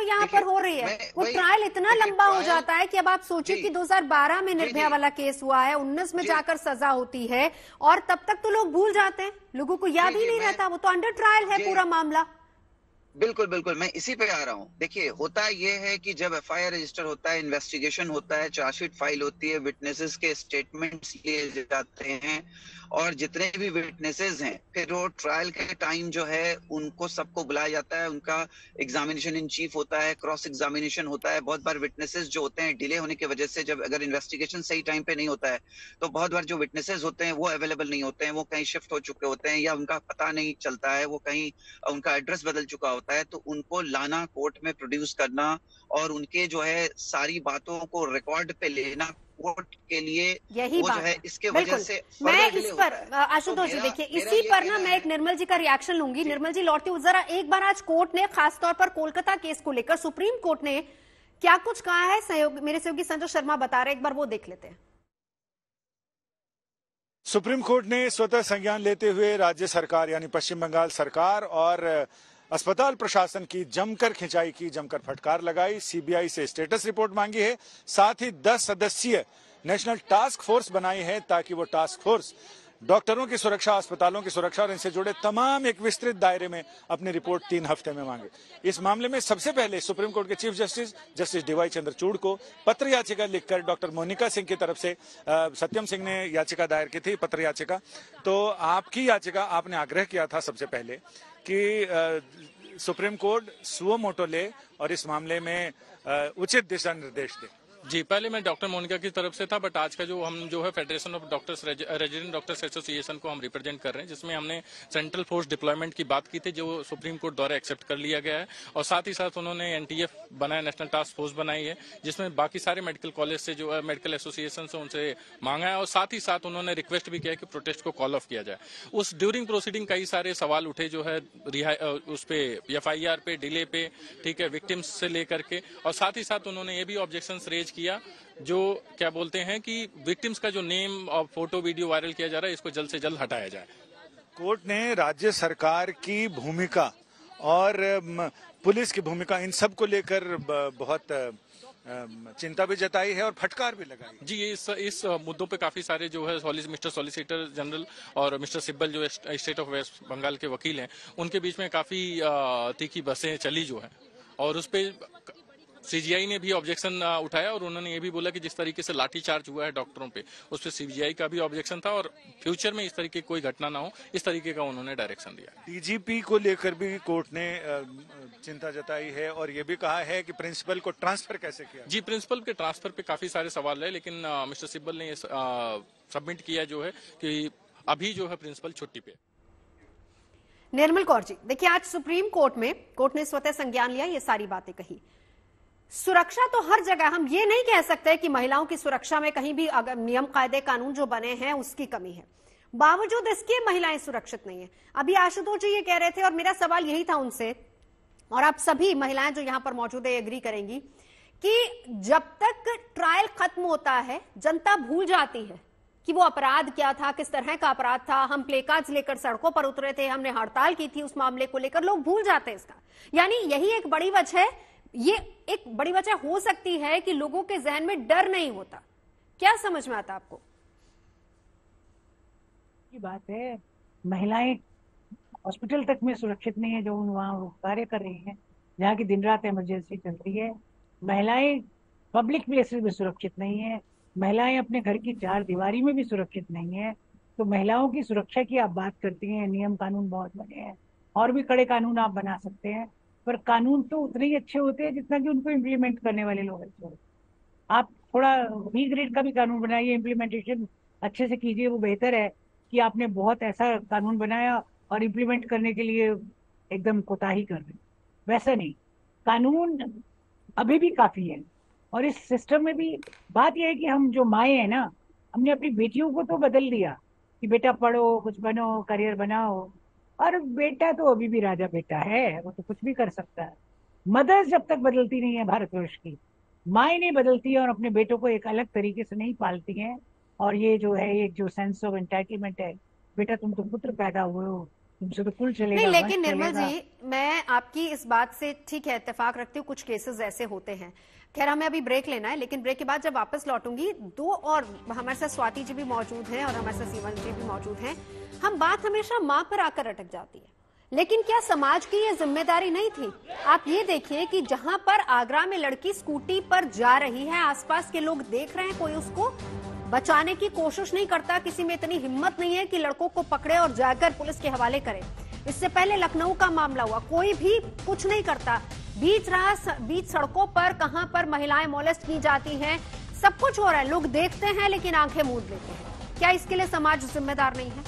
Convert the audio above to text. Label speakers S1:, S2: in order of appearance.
S1: यहाँ पर हो रही है। वो ट्रायल इतना लंबा हो जाता है कि अब आप सोचिए कि 2012 में निर्भया वाला केस हुआ है, 19 में जाकर सजा होती है, और तब तक तो लोग भूल जाते हैं, लोगों को याद ही नहीं रहता, वो तो अंडर ट्रायल है पूरा मामला।
S2: बिल्कुल बिल्कुल, मैं इसी पे आ रहा हूँ। देखिए, होता ये है कि जब एफआईआर रजिस्टर होता है, इन्वेस्टिगेशन होता है, चार्जशीट फाइल होती है, विटनेसेस के स्टेटमेंट्स लिए जाते हैं, और जितने भी विटनेसेस हैं, फिर वो ट्रायल के टाइम जो है उनको सबको बुलाया जाता है, उनका एग्जामिनेशन इन चीफ होता है, क्रॉस एग्जामिनेशन होता है। बहुत बार विटनेसेस जो होते हैं डिले होने की वजह से, जब अगर इन्वेस्टिगेशन सही टाइम पे नहीं होता है, तो बहुत बार जो विटनेसेस होते हैं वो अवेलेबल नहीं होते हैं, वो कहीं शिफ्ट हो चुके होते हैं, या उनका पता नहीं चलता है, वो कहीं उनका एड्रेस बदल चुका होता है, तो उनको लाना, कोर्ट में प्रोड्यूस करना, और उनके जो है सारी बातों को रिकॉर्ड पे लेना कोर्ट के लिए,
S1: यही
S2: वो
S1: बात
S2: जो है
S1: है।
S2: इसके
S1: बिल्कुल,
S2: वजह से
S1: मैं इस पर आशुतोष जी देखिए, इसी पर ना मैं एक निर्मल जी का रिएक्शन लूंगी। निर्मल जी लौटती हूं जरा। एक बार आज कोर्ट ने खासतौर पर कोलकाता केस को लेकर सुप्रीम कोर्ट ने क्या कुछ कहा है, मेरे सहयोगी संजय शर्मा बता रहे, एक बार वो देख लेते हैं।
S3: सुप्रीम कोर्ट ने स्वतः संज्ञान लेते हुए राज्य सरकार यानी पश्चिम बंगाल सरकार और अस्पताल प्रशासन की जमकर खिंचाई की, जमकर फटकार लगाई। सीबीआई से स्टेटस रिपोर्ट मांगी है, साथ ही 10 सदस्यीय नेशनल टास्क फोर्स बनाई है ताकि वो टास्क फोर्स डॉक्टरों की सुरक्षा, अस्पतालों की सुरक्षा और इनसे जुड़े तमाम एक विस्तृत दायरे में अपनी रिपोर्ट 3 हफ्ते में मांगे। इस मामले में सबसे पहले सुप्रीम कोर्ट के चीफ जस्टिस डीवाई चंद्रचूड़ को पत्र याचिका लिखकर डॉक्टर मोनिका सिंह की तरफ से सत्यम सिंह ने याचिका दायर की थी, पत्र याचिका। तो आपकी याचिका, आपने आग्रह किया था सबसे पहले कि सुप्रीम कोर्ट सुओ मोटो ले और इस मामले में उचित दिशा निर्देश दे।
S4: जी, पहले मैं डॉक्टर मोनिका की तरफ से था, बट आज का जो हम जो है federation of doctors, resident doctors association को हम रिप्रेजेंट कर रहे हैं, जिसमें हमने सेंट्रल फोर्स डिप्लॉयमेंट की बात की थी, जो सुप्रीम कोर्ट द्वारा एक्सेप्ट कर लिया गया है। और साथ ही साथ उन्होंने एनटीएफ बनाया, नेशनल टास्क फोर्स बनाई है, जिसमें बाकी सारे मेडिकल कॉलेज से जो मेडिकल एसोसिएशन से उनसे मांगा है, और साथ ही साथ उन्होंने रिक्वेस्ट भी किया है कि प्रोटेस्ट को कॉल ऑफ किया जाए। उस ड्यूरिंग प्रोसीडिंग कई सारे सवाल उठे जो है उस पे एफआईआर पे, डिले पे, ठीक है, विक्टिम्स से लेकर के, और साथ ही साथ उन्होंने ये भी ऑब्जेक्शन रेज किया, जो क्या बोलते हैं कि विक्टिम्स का जो नेम और फोटो वीडियो वायरल किया जा रहा है, इसको जल्द से जल्द हटाया जाए।
S3: कोर्ट ने राज्य सरकार की भूमिका और पुलिस की भूमिका, इन सब को लेकर बहुत चिंता भी जताई है और फटकार भी लगाई।
S4: जी, इस मुद्दों पे काफी सारे जो है मिस्टर सॉलिसिटर जनरल और मिस्टर सिब्बल जो स्टेट ऑफ वेस्ट बंगाल के वकील हैं, उनके बीच में काफी तीखी बहसें चली जो है, और उस पे सीजीआई ने भी ऑब्जेक्शन उठाया, और उन्होंने ये भी बोला कि जिस तरीके से लाठीचार्ज हुआ है डॉक्टरों पे, उस पर सीजीआई का भी ऑब्जेक्शन था, और फ्यूचर में इस तरीके की कोई घटना ना हो, इस तरीके का उन्होंने डायरेक्शन दिया।
S3: डीजीपी को लेकर भी कोर्ट ने चिंता जताई है और ये भी कहा है कि प्रिंसिपल को ट्रांसफर कैसे किया।
S4: जी, प्रिंसिपल के ट्रांसफर पे काफी सारे सवाल है, लेकिन मिस्टर सिब्बल ने सबमिट किया जो है कि अभी जो है प्रिंसिपल छुट्टी पे।
S1: निर्मल कौर जी देखिए, आज सुप्रीम कोर्ट में कोर्ट ने स्वतः संज्ञान लिया, ये सारी बातें कही। सुरक्षा तो हर जगह, हम ये नहीं कह सकते कि महिलाओं की सुरक्षा में कहीं भी अगर नियम कायदे कानून जो बने हैं उसकी कमी है, बावजूद इसके महिलाएं सुरक्षित नहीं है। अभी आशुतोष जी ये कह रहे थे, और मेरा सवाल यही था उनसे, और आप सभी महिलाएं जो यहां पर मौजूद है एग्री करेंगी, कि जब तक ट्रायल खत्म होता है जनता भूल जाती है कि वो अपराध क्या था, किस तरह का अपराध था। हम प्ले कार्ड्स लेकर सड़कों पर उतरे थे, हमने हड़ताल की थी, उस मामले को लेकर लोग भूल जाते हैं इसका। यानी यही एक बड़ी वजह है, ये एक बड़ी वजह हो सकती है कि लोगों के जहन में डर नहीं होता। क्या समझ में आता आपको?
S5: की बात है, महिलाएं हॉस्पिटल तक में सुरक्षित नहीं है जो वहाँ कार्य कर रही हैं, जहाँ की दिन रात इमरजेंसी चलती है। महिलाएं पब्लिक प्लेसेस में सुरक्षित नहीं है, महिलाएं अपने घर की 4 दीवारी में भी सुरक्षित नहीं है। तो महिलाओं की सुरक्षा की आप बात करती हैं, नियम कानून बहुत बने हैं, और भी कड़े कानून आप बना सकते हैं, पर कानून तो उतने ही अच्छे होते हैं जितना कि उनको इम्प्लीमेंट करने वाले लोग अच्छे होते हैं। आप थोड़ा बी ग्रेड का भी कानून बनाइए, इम्प्लीमेंटेशन अच्छे से कीजिए, वो बेहतर है कि आपने बहुत ऐसा कानून बनाया और इम्प्लीमेंट करने के लिए एकदम कोताही कर रहे। वैसा नहीं, कानून अभी भी काफी है। और इस सिस्टम में भी बात यह है कि हम जो माए हैं ना, हमने अपनी बेटियों को तो बदल दिया कि बेटा पढ़ो, कुछ बनो, करियर बनाओ, और बेटा तो अभी भी राजा बेटा है, वो तो कुछ भी कर सकता है। मदर्स जब तक बदलती नहीं है भारतवर्ष की, माए नहीं बदलती है और अपने बेटों को एक अलग तरीके से नहीं पालती हैं, और ये जो है एक जो सेंस ऑफ एंटाइटलमेंट है, बेटा तुम तो पुत्र पैदा हुए हो, तुमसे तो कुल चलेगा।
S1: नहीं, लेकिन
S5: वंश
S1: निर्मल
S5: चलेगा।
S1: जी, मैं आपकी इस बात से ठीक है इत्तेफाक रखती हूँ, कुछ केसेस ऐसे होते हैं। खैर, हमें अभी ब्रेक लेना है, लेकिन ब्रेक के बाद जब वापस लौटूंगी, दो और हमारे साथ स्वाति जी भी मौजूद हैं और हमारे साथ सीमा जी भी मौजूद हैं। हम बात हमेशा माँ पर आकर अटक जाती है, लेकिन क्या समाज की ये जिम्मेदारी नहीं थी? आप ये देखिए कि जहां पर आगरा में लड़की स्कूटी पर जा रही है, आसपास के लोग देख रहे हैं, कोई उसको बचाने की कोशिश नहीं करता, किसी में इतनी हिम्मत नहीं है कि लड़कों को पकड़े और जाकर पुलिस के हवाले करे। इससे पहले लखनऊ का मामला हुआ, कोई भी कुछ नहीं करता। बीच सड़कों पर कहां पर महिलाएं मोलेस्ट की जाती हैं, सब कुछ हो रहा है, लोग देखते हैं लेकिन आंखें मूंद लेते हैं। क्या इसके लिए समाज जिम्मेदार नहीं है?